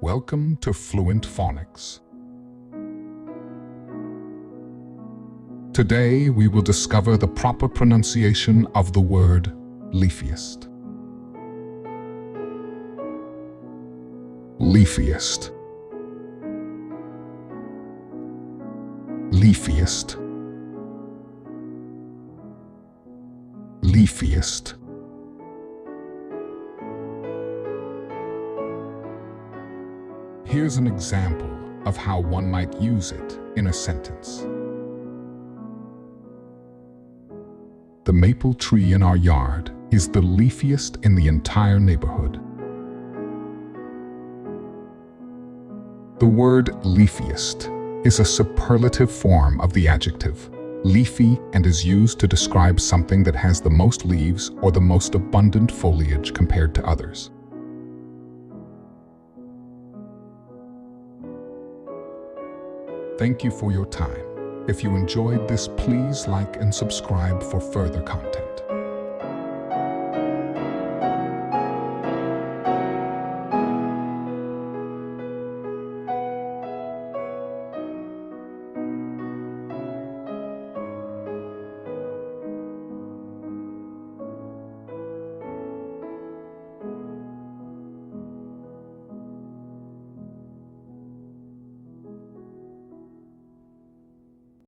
Welcome to Fluent Phonics. Today we will discover the proper pronunciation of the word leafiest. Leafiest. Leafiest. Leafiest. Here's an example of how one might use it in a sentence. The maple tree in our yard is the leafiest in the entire neighborhood. The word leafiest is a superlative form of the adjective leafy and is used to describe something that has the most leaves or the most abundant foliage compared to others. Thank you for your time. If you enjoyed this, please like and subscribe for further content.